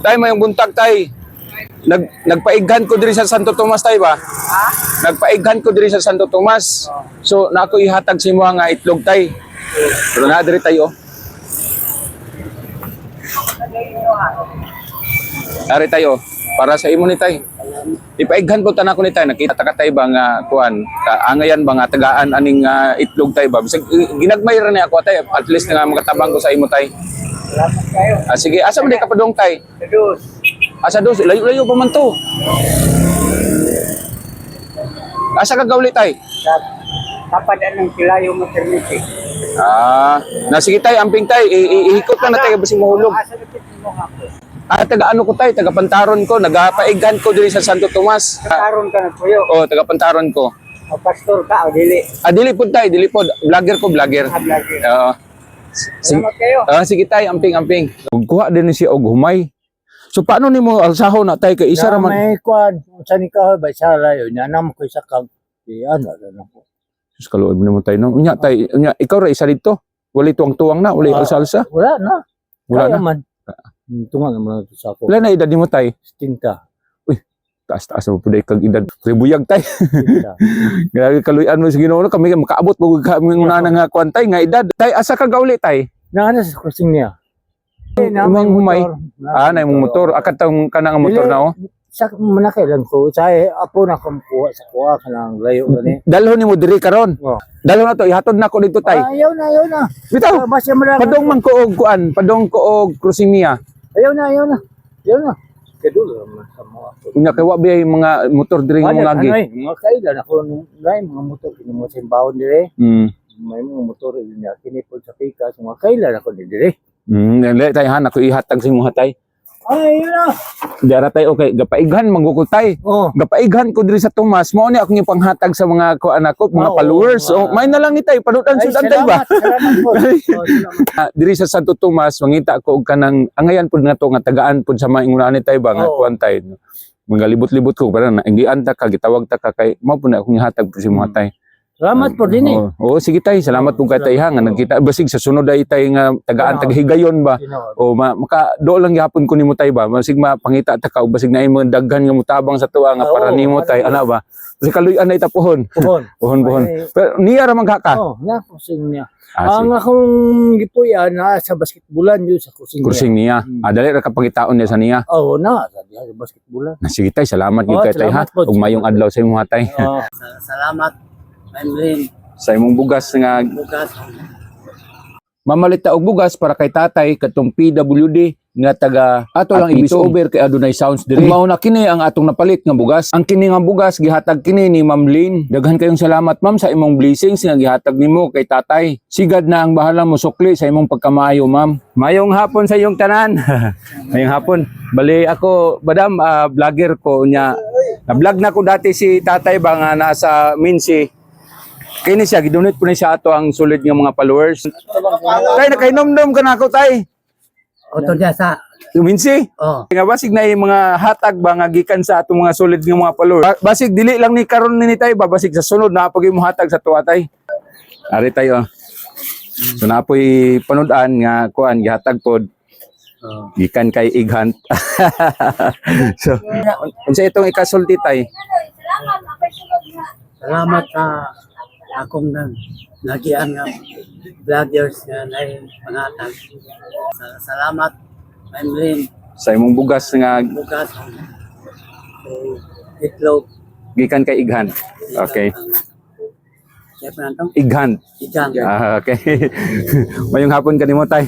Tay, mayong buntag tay. Nagpaighan ko diri sa Santo Tomas tay ba? Nagpaighan ko diri sa Santo Tomas. So na ako ihatag sa imo nga itlog tay. Pero na diri tayo. Ari tayo para sa imo ni tay. Ipaighan po tanan ko ni tay, nakita ta ka tay ba nga kuan, angayan ba nga tagaan aning itlog tay ba? Bisag ginagmay ra ni ako tay, at least nga makatabang ko sa imo tay. Salamat kayo. Sige, asa man di ka padong tay? Terus. Asa dos, layo-layo pa man to. Asa ka gawli tay? Kapadaan ng Kilayo Maternity. Sige tay, amping tay, ihikot na tay basig mahulog. Asa na mo ako? Taga ano ko tay, taga Pantaron ko, nagapaighan ko diri sa Santo Tomas. Karon ka na puyo. Taga Pantaron ko. O pastor ka o dili? Dili pod tay, dili pod. Vlogger ko, vlogger. Vlogger. Oo. Salamat kayo. Sige tay, amping. Kuha din si og humay. So paano nimo alsahon na tay kay isa ra man? May kwan, sa ni ka ba sa layo niya nam ko sa kag ano na ko. Sus kaluoy mo tay no. Unya tay, ikaw ra isa dito. Wala tuwang-tuwang na, wala alsa-alsa. Wala na. Wala na. Man. Tungan naman sa ako. Wala na edad nimo tay. Tinta. Taas mo pud kag edad. Ribuyag tay. Grabe kaluyan mo sa Ginoo kami makaabot mo kami una nga kuan tay nga edad. Tay asa ka gauli tay? Naana sa crossing niya. Imong humay. Na imong motor. Akat tang kana nga motor na oh. Sa manakay lang ko. Sa apo na kumkuha sa kuha ka ng layo gani. Dalhon nimo diri karon. Dalhon na to, ihatod na ko dito tay. Ayaw na. Bitaw. Basta mo lang. Padong man ko og kuan, padong ko og crossing niya. Ayaw na. Kadulo man sa mga. Unya kay wa biya mga motor diri nga mga gi. Mga kailan ako nung mga motor kinimo sa bawon dire. May mga motor niya kinipod sa pikas mga kailan ako dire. Dili tay han ako ihatag sa imong hatay. Ay, yun na. Dara tay okay, gapaighan manggukul tay. Gapaighan ko diri sa Tomas, mao ni akong ipanghatag sa mga kuan ako, mga followers. May na lang ni tay, panutan sudan tay ba? Salamat po. Salamat. Diri sa Santo Tomas, mangita ko og kanang angayan pud nato nga tagaan pud sa maingunan ni tay ba nga kuan tay. Mga libot-libot ko para na ingian ta ka gitawag ta ka kay mao pud na akong ihatag pud sa imong hatay. Salamat po din eh. Sige tay, salamat po kay tay ha nga nagkita basig sa sunod ay tay nga tagaan tagahigayon ba. Maka do lang gyapon ko nimo tay ba. Basig mapangita ta ka basig na imong daghan nga mutabang sa tuwa nga para nimo tay ana ba. Kasi kaluy-an na itapuhon. Puhon. Pero niya ra magkaka. Na kusing niya. Ang akong gipuyan na sa basketbolan yun sa kusing niya. Kusing niya. Dali ra ka pangitaon niya sa niya. Na sa basketbolan. Sige tay, salamat gyud kay tay ha. Ug mayong adlaw sa imong hatay. Salamat. Emlyn. Sa imong bugas nga Bukas. mamalit ta og bugas para kay tatay katong PWD nga taga ato lang i-over kay adunay sounds diri. Mao na kini ang atong napalit nga bugas. Ang kini nga bugas gihatag kini ni Ma'am Lynn. Daghan kayong salamat ma'am sa imong blessings nga gihatag nimo kay tatay. Sigad na ang bahala mo sukli sa imong pagkamaayo ma'am. Mayong hapon sa iyong tanan. Mayong hapon. Bali ako madam vlogger ko nya. Na-vlog na ko dati si tatay ba nga nasa Minsi. Kini siya, gidonate po na siya ato ang solid ng mga followers. Tay, nakainom-nom ka na ako, tay. Oto niya sa. Minsi? Nga basig na yung mga hatag ba nga gikan sa atong mga solid ng mga followers. Basig, dili lang ni karon ni tay ba, basig sa sunod na pag mo hatag sa tuwa, tay. Ari tayo. So na po'y panudan nga kuan gihatag pod. Gikan kay Ighunt. So, unsa itong ikasulti, tay? Salamat sa akong nagian nga vloggers nga na pangatag. Salamat, Emlyn. Sa imong bugas nga Bukas. Itlog. gikan kay Ighunt. Okay. Siya pa nantong? Ighunt. Ikan. Okay. Mayong hapon kanimo, tay.